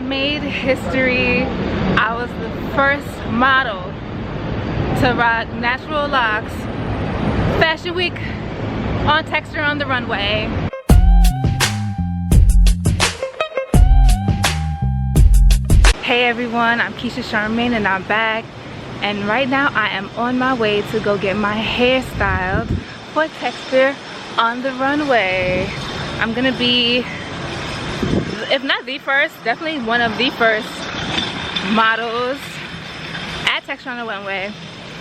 I made history. I was the first model to rock natural locks Fashion Week on Texture on the Runway. Hey everyone, I'm Keisha Charmaine and I'm back. And right now I am on my way to go get my hair styled for Texture on the Runway. I'm gonna be, if not the first, definitely one of the first models at Texture on the Runway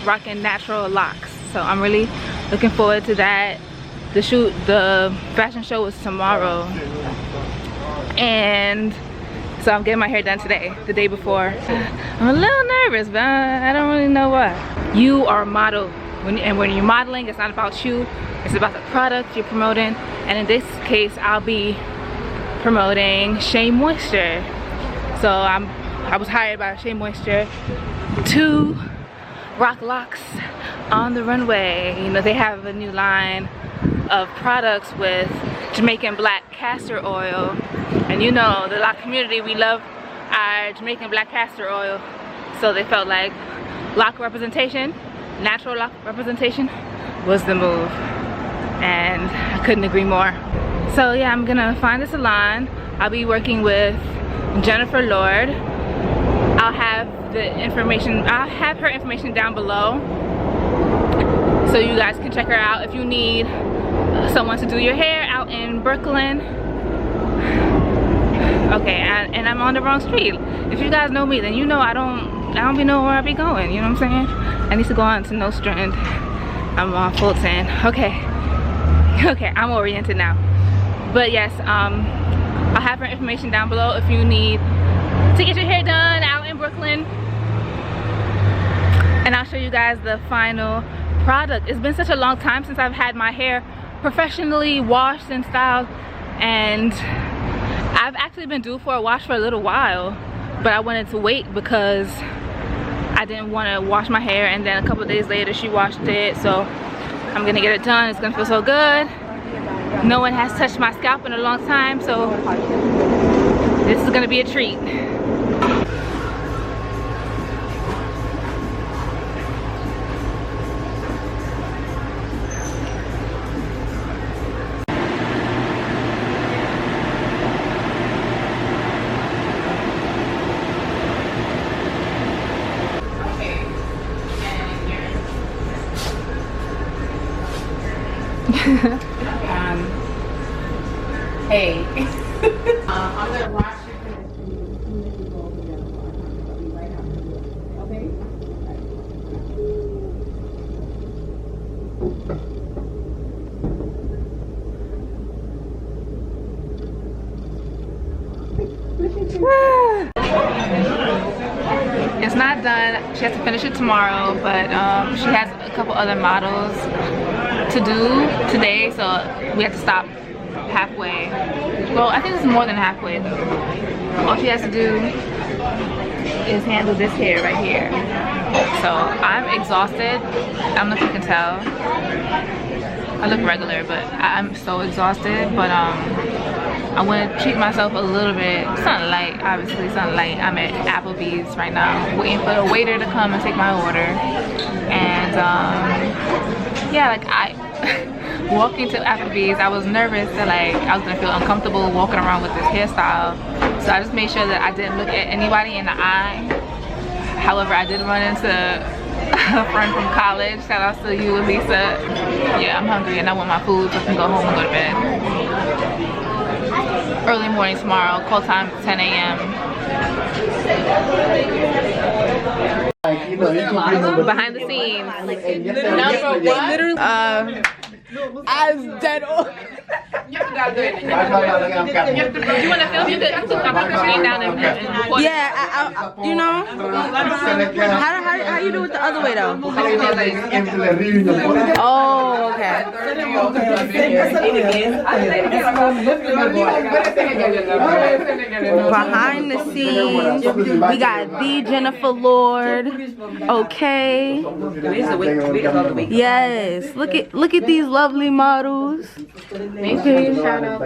rocking natural locks. So I'm really looking forward to that. The fashion show is tomorrow. And so I'm getting my hair done today, the day before. I'm a little nervous, but I don't really know why. You are a model, and when you're modeling, it's not about you, it's about the product you're promoting. And in this case, I'll be promoting Shea Moisture. So I was hired by Shea Moisture to rock locks on the runway. You know, they have a new line of products with Jamaican black castor oil. And you know, the lock community, we love our Jamaican black castor oil. So they felt like lock representation, natural lock representation was the move. And I couldn't agree more. So yeah, I'm gonna find a salon. I'll be working with Jennifer Lord. I'll have her information down below, so you guys can check her out if you need someone to do your hair out in Brooklyn. Okay, and I'm on the wrong street. If you guys know me, then you know I don't be knowing where I be going. You know what I'm saying? I need to go on to No Strand. I'm on Fulton. Okay, I'm oriented now. But yes, I'll have her information down below if you need to get your hair done out in Brooklyn. And I'll show you guys the final product. It's been such a long time since I've had my hair professionally washed and styled, and I've actually been due for a wash for a little while, but I wanted to wait because I didn't want to wash my hair and then a couple of days later she washed it. So I'm gonna get it done. It's gonna feel so good. No one has touched my scalp in a long time, so this is gonna be a treat. Hey. I'm gonna watch you. Okay. It's not done. She has to finish it tomorrow, but she has a couple other models to do today, so we have to stop halfway. Well, I think it's more than halfway though. All she has to do is handle this hair right here. So I'm exhausted. I don't know if you can tell. I look regular, but I'm so exhausted. But I want to treat myself a little bit. Something light, obviously something light. I'm at Applebee's right now, waiting for the waiter to come and take my order. And yeah, like walking to Applebee's, I was nervous that like I was gonna feel uncomfortable walking around with this hairstyle. So I just made sure that I didn't look at anybody in the eye. However, I did run into a friend from college. Shout out to you, Lisa. Yeah, I'm hungry and I want my food so I can go home and go to bed. Early morning tomorrow, call time 10 a.m. Behind the scenes. Number one. As dead on. You want to film? You could put the screen down and record. Yeah, you know. How you do it the other way though? Oh, okay. Behind the scenes, we got the Jennifer Lord. Okay. Yes, look at these lovely models. Make sure you shout out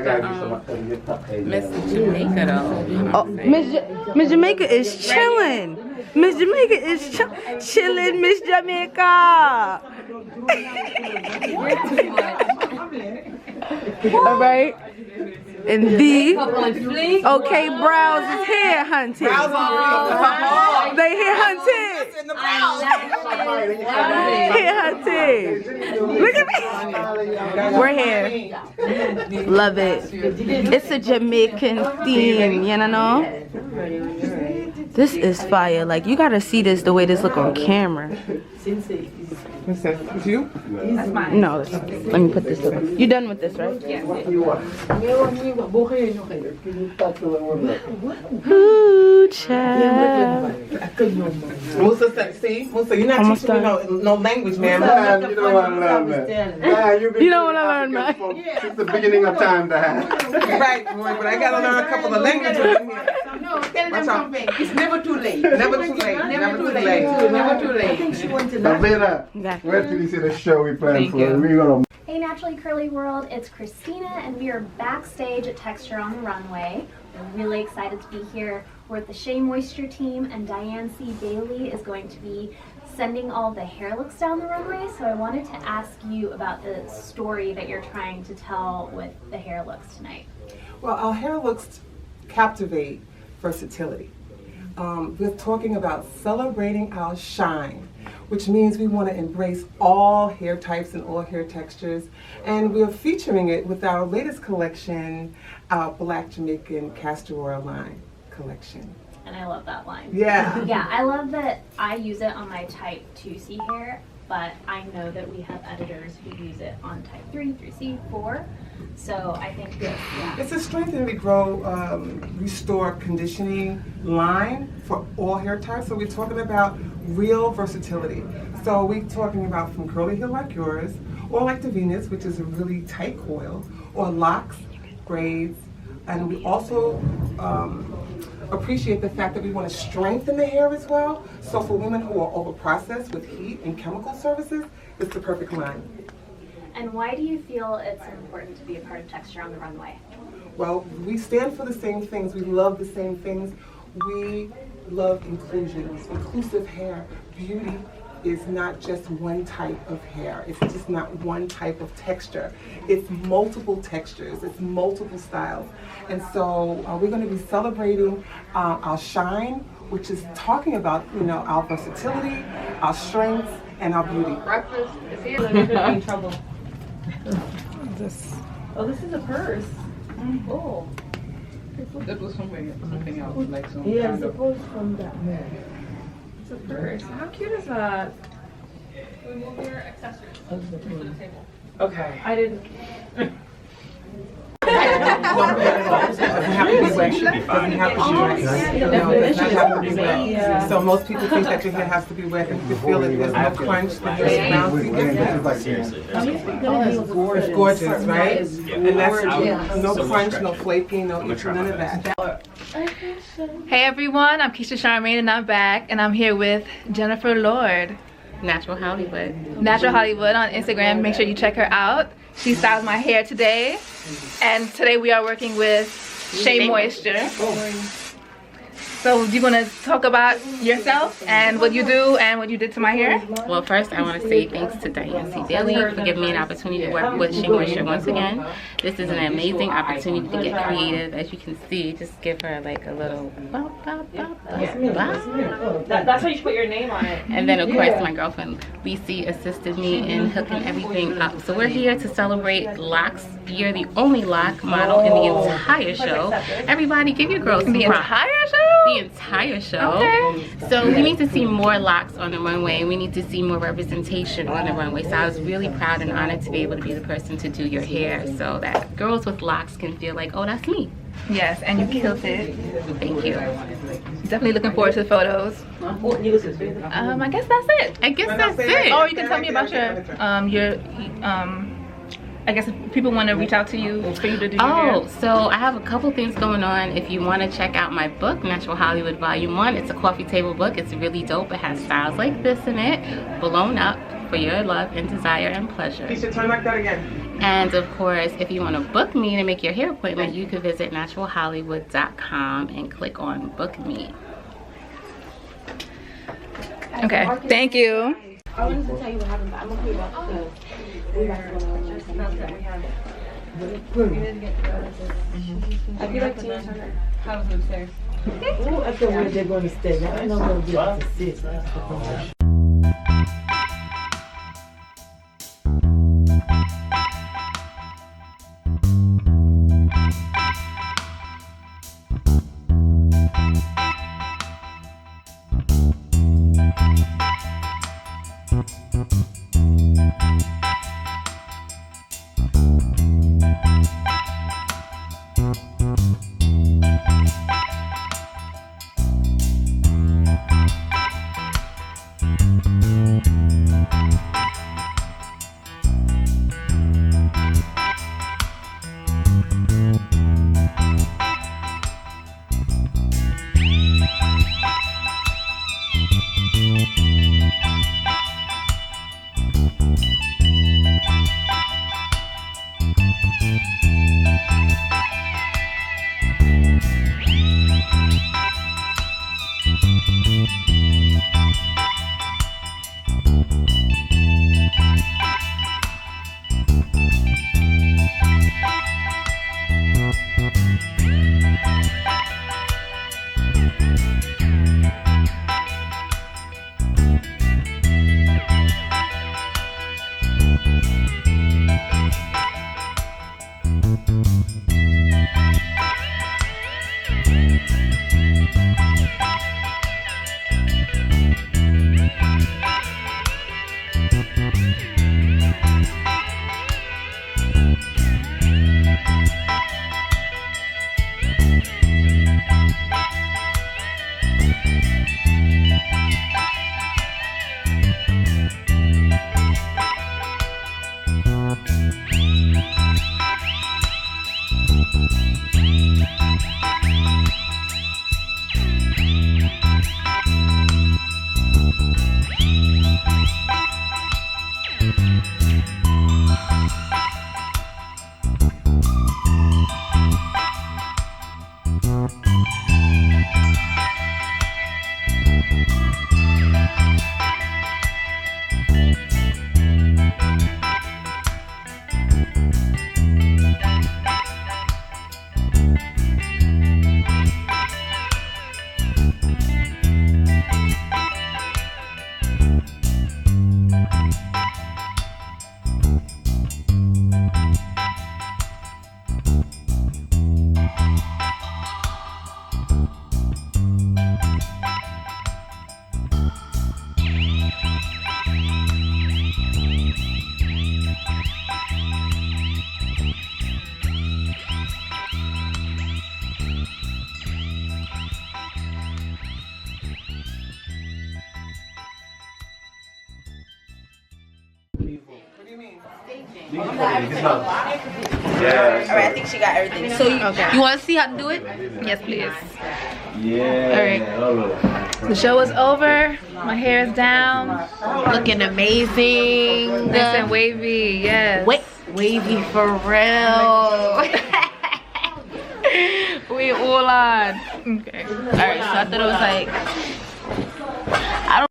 Miss Jamaica though. Oh, Miss Jamaica is chilling. Miss Jamaica is chilling. Miss Jamaica. All right. And the okay, Brows is here hunting. They here hunting. Here hunting. Look at me. We're here. Love it. It's a Jamaican theme, you know. This is fire. Like, you gotta see this the way this look on camera. What's that? It's you? That's mine. No, let me put this up. You done with this, right? Yeah. Ooh, child. Musa said, see? Musa, you're not teaching me no language, man. You don't want to learn, man. You don't want to learn, man. It's the beginning of time to have. Right, boy, but I got to learn a couple of languages in here. No, tell them something. It's never too late. Never too late. Never too late. Never too late. Davina, where did you see the show we planned for? We're gonna. Hey Naturally Curly World, it's Christina and we are backstage at Texture on the Runway. We're really excited to be here. We're with the Shea Moisture team and Diane C is going to be sending all the hair looks down the runway. So I wanted to ask you about the story that you're trying to tell with the hair looks tonight. Well, our hair looks captivate versatility. We're talking about celebrating our shine, which means we want to embrace all hair types and all hair textures. And we're featuring it with our latest collection, our Black Jamaican Castor Oil line collection. And I love that line. Yeah. Yeah, I love that I use it on my type 2C hair, but I know that we have editors who use it on type 3, 3C, 4. So I think that, yeah. It's a strengthen, regrow, restore, conditioning line for all hair types. So we're talking about real versatility. So we're talking about from curly hair like yours, or like Davina's, which is a really tight coil, or locks, braids, and we also appreciate the fact that we want to strengthen the hair as well. So for women who are over-processed with heat and chemical services, it's the perfect line. And why do you feel it's important to be a part of Texture on the Runway? Well, we stand for the same things. We love the same things. We love inclusion, inclusive hair. Beauty is not just one type of hair. It's just not one type of texture. It's multiple textures. It's multiple styles. And so we're going to be celebrating our shine, which is talking about, you know, our versatility, our strengths, and our beauty. Breakfast is here. They're going to be in trouble. Oh, this is a purse. Oh. That was something else, like some Yeah, it's supposed from that. It's a purse. How cute is that? We move your accessories to the table. Okay. I didn't. Doesn't have to be wet. Doesn't have to be wet. No, it does not have to be wet. So most people think that your hair has to be wet, and you feel that there's no crunch, the hair is bouncy. It's gorgeous, right? And that's no crunch, no flaking, no itching, none of that. Hey everyone, I'm Keisha Charmaine and I'm back and I'm here with Jennifer Lord. Natural Hollywood. Natural Hollywood on Instagram. Make sure you check her out. She styled my hair today. And today we are working with Shea Moisture. So do you want to talk about yourself and what you do and what you did to my hair? Well, first I want to say thanks to Diane C for giving me an opportunity to work with Shea Moisture once again. This is an amazing opportunity to get creative. As you can see, just give her like a little That's how you put your name on it. And then of course my girlfriend Leeci assisted me in hooking everything up. So we're here to celebrate locks. You're the only lock model in the entire show. Everybody give your girls some props. Entire show? The entire show. Okay. So we need to see more locks on the runway. We need to see more representation on the runway. So I was really proud and honored to be able to be the person to do your hair so that girls with locks can feel like, oh, that's me. Yes, and you killed it. Thank you. Definitely looking forward to the photos. I guess that's it. I guess that's it. Or you can tell me about your I guess if people want to reach out to you for you to do your hair. So I have a couple things going on. If you want to check out my book, Natural Hollywood Volume 1, it's a coffee table book. It's really dope. It has styles like this in it, blown up for your love and desire and pleasure. Keisha, turn like that again. And of course, if you want to book me to make your hair appointment, you can visit naturalhollywood.com and click on book me. Okay, thank you. I wanted to tell you what happened, but I'm okay about the I feel like Tina Turner. How was upstairs? I thought where they're going to stay. I know where they're going to sit. Yeah. Alright, I think she got everything. So you want to see how to do it? Yes, please. Yeah. Alright. The show is over. My hair is down. Looking amazing. Nice and wavy, yes. Wavy for real. We all on. Okay. Alright, so I thought it was like, I don't.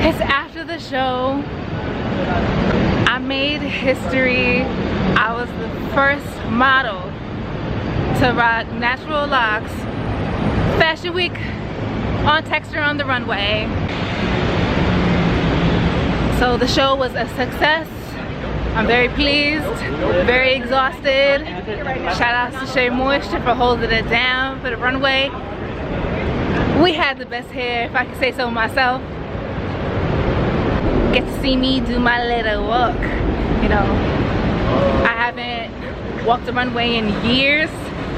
It's after the show. I made history. I was the first model to rock natural locks Fashion Week on Texture on the Runway. So the show was a success. I'm very pleased, very exhausted. Shout out to Shea Moisture for holding it down for the runway. We had the best hair, if I can say so myself. Get to see me do my little walk. You know, I haven't walked the runway in years,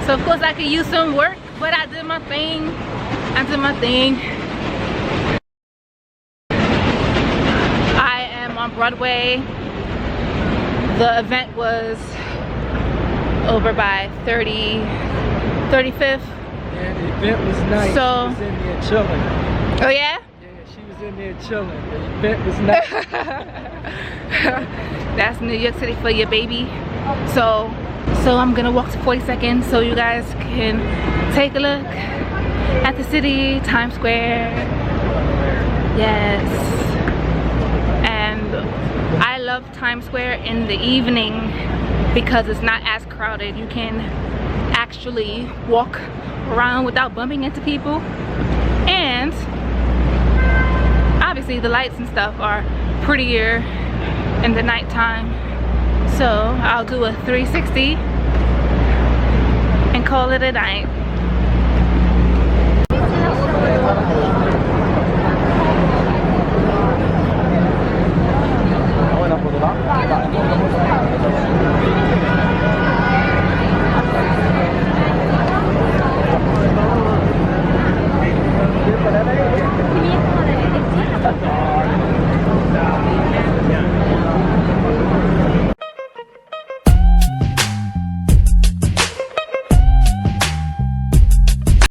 so of course I could use some work, but I did my thing. I did my thing. I am on Broadway. The event was over by 35th. Yeah, the event was nice. So, she was in there chilling. Oh yeah? Yeah, she was in there chilling. The event was nice. That's New York City for your baby. So I'm gonna walk to 42nd so you guys can take a look at the city, Times Square. Yes. And I love Times Square in the evening because it's not as crowded. You can actually walk around without bumping into people. And obviously the lights and stuff are prettier in the nighttime. So I'll do a 360 and call it a night.